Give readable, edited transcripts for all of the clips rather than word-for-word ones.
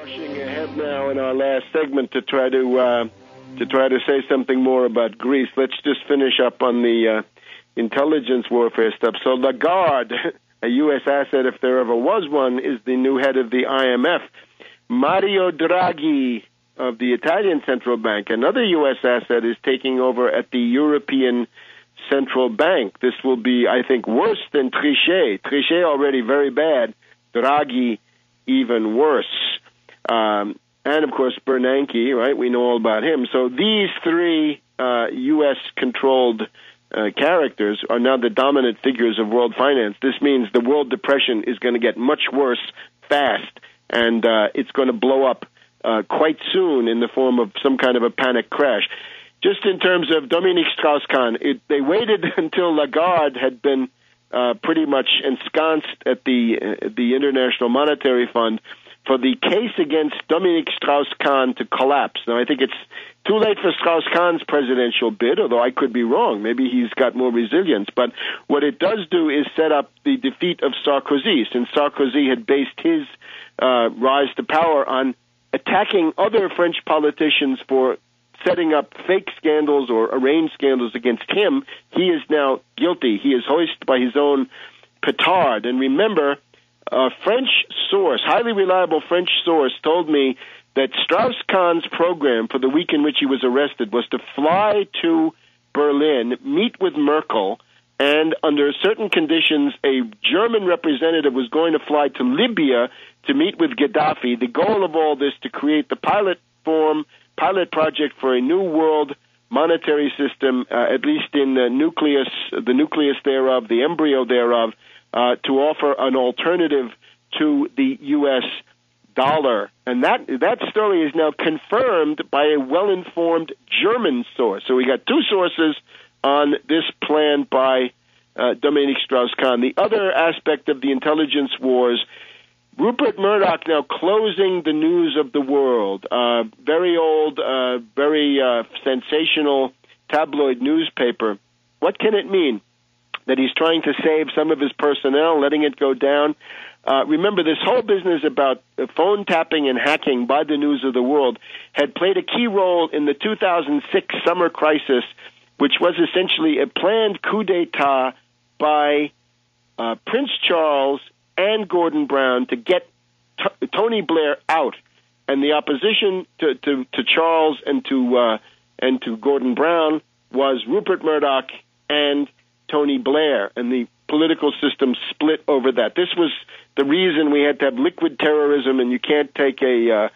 Rushing ahead now in our last segment to try to say something more about Greece. Let's just finish up on the intelligence warfare stuff. So Lagarde, a U.S. asset if there ever was one, is the new head of the IMF. Mario Draghi of the Italian Central Bank, another U.S. asset, is taking over at the European Central Bank. This will be, I think, worse than Trichet. Trichet already very bad. Draghi even worse. And, of course, Bernanke, right? We know all about him. So these three U.S.-controlled characters are now the dominant figures of world finance. This means the world depression is going to get much worse fast, and it's going to blow up quite soon in the form of some kind of a panic crash. Just in terms of Dominique Strauss-Kahn, they waited until Lagarde had been pretty much ensconced at the International Monetary Fund for the case against Dominique Strauss-Kahn to collapse. Now, I think it's too late for Strauss-Kahn's presidential bid, although I could be wrong. Maybe he's got more resilience. But what it does do is set up the defeat of Sarkozy, since Sarkozy had based his rise to power on attacking other French politicians for setting up fake scandals or arranged scandals against him. He is now guilty. He is hoisted by his own petard. And remember, a French source, highly reliable French source, told me that Strauss-Kahn's program for the week in which he was arrested was to fly to Berlin, meet with Merkel, and under certain conditions, a German representative was going to fly to Libya to meet with Gaddafi. The goal of all this to create the pilot project for a new world monetary system, at least in the nucleus thereof, the embryo thereof, to offer an alternative to the U.S. dollar. And that story is now confirmed by a well-informed German source. So we got two sources on this plan by Dominique Strauss-Kahn. The other aspect of the intelligence wars, Rupert Murdoch now closing the news of the world. Very old, very sensational tabloid newspaper. What can it mean? That he's trying to save some of his personnel, letting it go down. Remember, this whole business about phone tapping and hacking by the news of the world had played a key role in the 2006 summer crisis, which was essentially a planned coup d'etat by Prince Charles and Gordon Brown to get Tony Blair out. And the opposition to Charles and to Gordon Brown was Rupert Murdoch and Tony Blair, and the political system split over that. This was the reason we had to have liquid terrorism, and you can't take a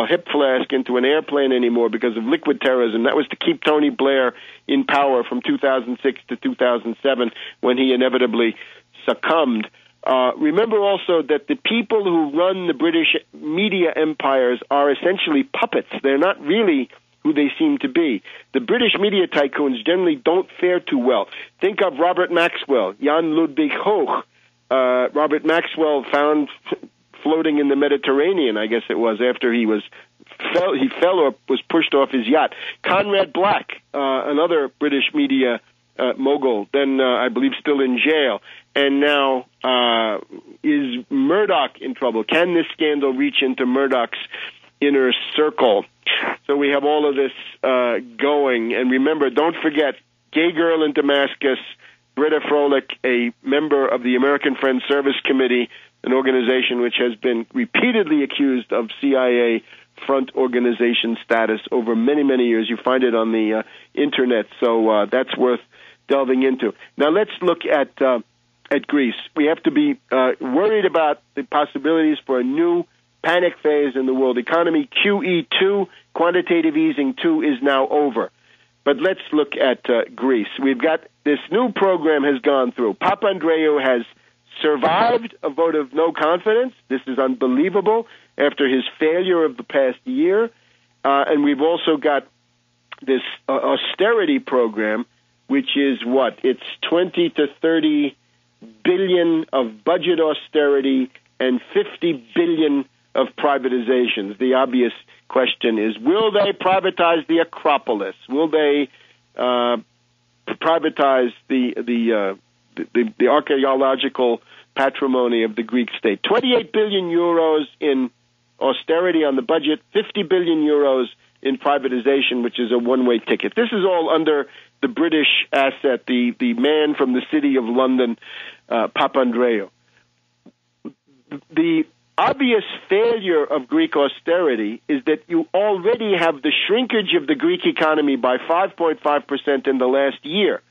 hip flask into an airplane anymore because of liquid terrorism. That was to keep Tony Blair in power from 2006 to 2007 when he inevitably succumbed. Remember also that the people who run the British media empires are essentially puppets. They're not really who they seem to be. The British media tycoons generally don't fare too well. Think of Robert Maxwell, Jan Ludwig Hoch. Robert Maxwell found floating in the Mediterranean, I guess it was, after he fell or was pushed off his yacht. Conrad Black, another British media mogul, then I believe still in jail. And now is Murdoch in trouble? Can this scandal reach into Murdoch's inner circle? So we have all of this going. And remember, don't forget, Gay Girl in Damascus, Britta Froelich, a member of the American Friends Service Committee, an organization which has been repeatedly accused of CIA front organization status over many, many years. You find it on the Internet, so that's worth delving into. Now let's look at Greece. We have to be worried about the possibilities for a new panic phase in the world economy. QE2, quantitative easing 2, is now over. But let's look at Greece. We've got this new program has gone through. Papandreou has survived a vote of no confidence. This is unbelievable after his failure of the past year. And we've also got this austerity program, which is what? It's 20 to 30 billion of budget austerity and 50 billion of privatizations. The obvious question is, will they privatize the Acropolis? Will they privatize the archaeological patrimony of the Greek state? 28 billion euros in austerity on the budget, 50 billion euros in privatization, which is a one-way ticket. This is all under the British asset, the man from the city of London, Papandreou. The obvious failure of Greek austerity is that you already have the shrinkage of the Greek economy by 5.5% in the last year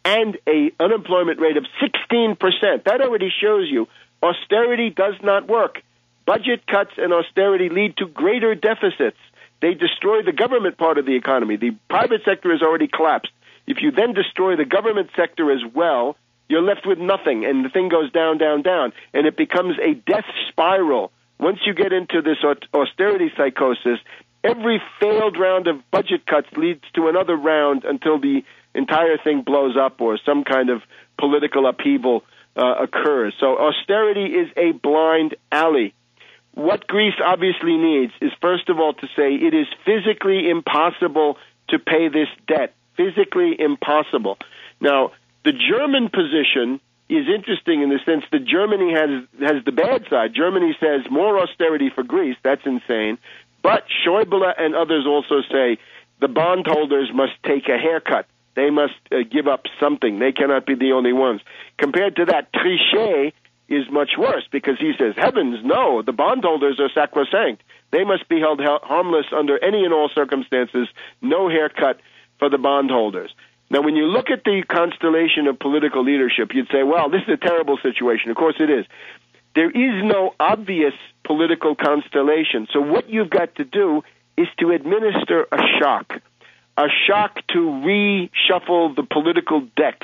and an unemployment rate of 16%. That already shows you austerity does not work. Budget cuts and austerity lead to greater deficits. They destroy the government part of the economy. The private sector has already collapsed. If you then destroy the government sector as well, you're left with nothing, and the thing goes down, down, down, and it becomes a death spiral. Once you get into this austerity psychosis, every failed round of budget cuts leads to another round until the entire thing blows up or some kind of political upheaval occurs. So austerity is a blind alley. What Greece obviously needs is, first of all, to say it is physically impossible to pay this debt. Physically impossible. Now, the German position is interesting in the sense that Germany has the bad side. Germany says more austerity for Greece. That's insane. But Schäuble and others also say the bondholders must take a haircut. They must give up something. They cannot be the only ones. Compared to that, Trichet is much worse because he says, heavens, no, the bondholders are sacrosanct. They must be held harmless under any and all circumstances. No haircut for the bondholders. Now, when you look at the constellation of political leadership, you'd say, well, this is a terrible situation. Of course it is. There is no obvious political constellation. So what you've got to do is to administer a shock to reshuffle the political deck.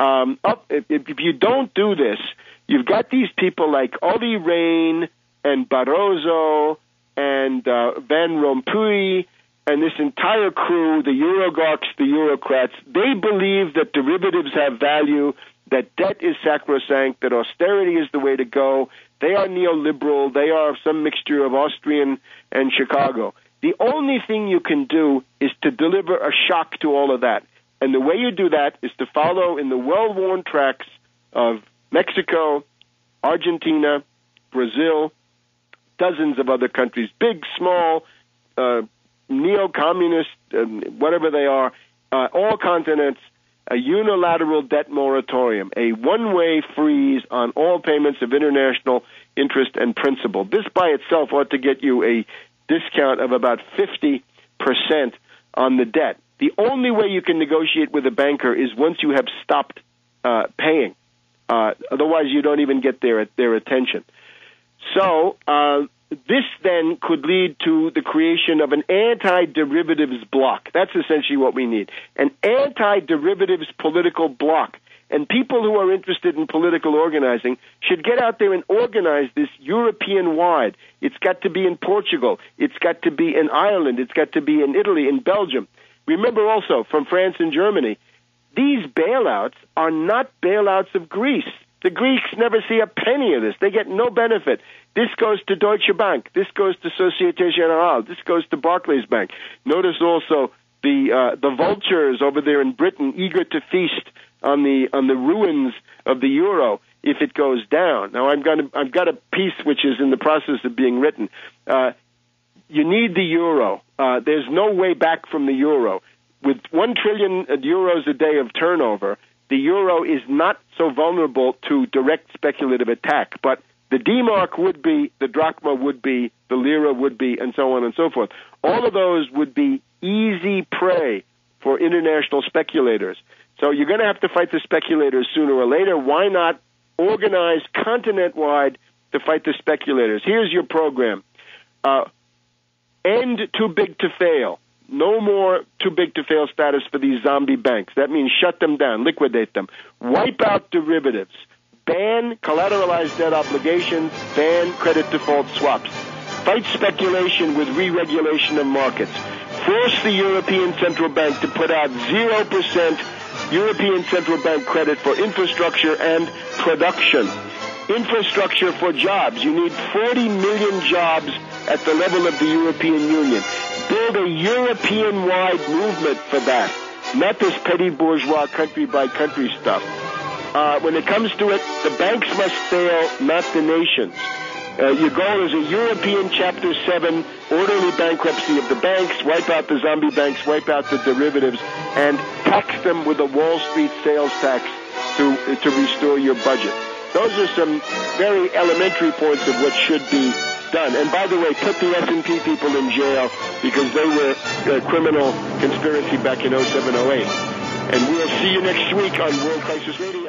If you don't do this, you've got these people like Olli Rehn and Barroso and Van Rompuy and this entire crew, the Eurogorks, the Eurocrats. They believe that derivatives have value, that debt is sacrosanct, that austerity is the way to go. They are neoliberal. They are some mixture of Austrian and Chicago. The only thing you can do is to deliver a shock to all of that. And the way you do that is to follow in the well-worn tracks of Mexico, Argentina, Brazil, dozens of other countries, big, small, neo-communist, whatever they are, all continents, a unilateral debt moratorium, a one-way freeze on all payments of international interest and principal. This by itself ought to get you a discount of about 50% on the debt. The only way you can negotiate with a banker is once you have stopped paying. Otherwise, you don't even get their attention. So this then could lead to the creation of an anti-derivatives bloc. That's essentially what we need, an anti-derivatives political bloc. And people who are interested in political organizing should get out there and organize this European-wide. It's got to be in Portugal. It's got to be in Ireland. It's got to be in Italy, in Belgium. Remember also, from France and Germany, these bailouts are not bailouts of Greece. The Greeks never see a penny of this. They get no benefit. This goes to Deutsche Bank. This goes to Societe Generale. This goes to Barclays Bank. Notice also the vultures over there in Britain eager to feast on the ruins of the euro if it goes down. Now I've got a piece which is in the process of being written. You need the euro. There's no way back from the euro. With 1 trillion euros a day of turnover, the euro is not so vulnerable to direct speculative attack, but the D-mark would be, the drachma would be, the lira would be, and so on and so forth. All of those would be easy prey for international speculators. So you're going to have to fight the speculators sooner or later. Why not organize continent-wide to fight the speculators? Here's your program. End too big to fail. No more too big to fail status for these zombie banks. That means shut them down, liquidate them. Wipe out derivatives. Ban collateralized debt obligations. Ban credit default swaps. Fight speculation with re-regulation of markets. Force the European Central Bank to put out 0% European Central Bank credit for infrastructure and production. Infrastructure for jobs. You need 40 million jobs at the level of the European Union. Build a European-wide movement for that, not this petty bourgeois country-by-country stuff. When it comes to it, the banks must fail, not the nations. Your goal is a European Chapter 7 orderly bankruptcy of the banks, wipe out the zombie banks, wipe out the derivatives, and tax them with a Wall Street sales tax to restore your budget. Those are some very elementary points of what should be done. And by the way, put the S&P people in jail because they were a criminal conspiracy back in 07-08. And we'll see you next week on World Crisis Radio.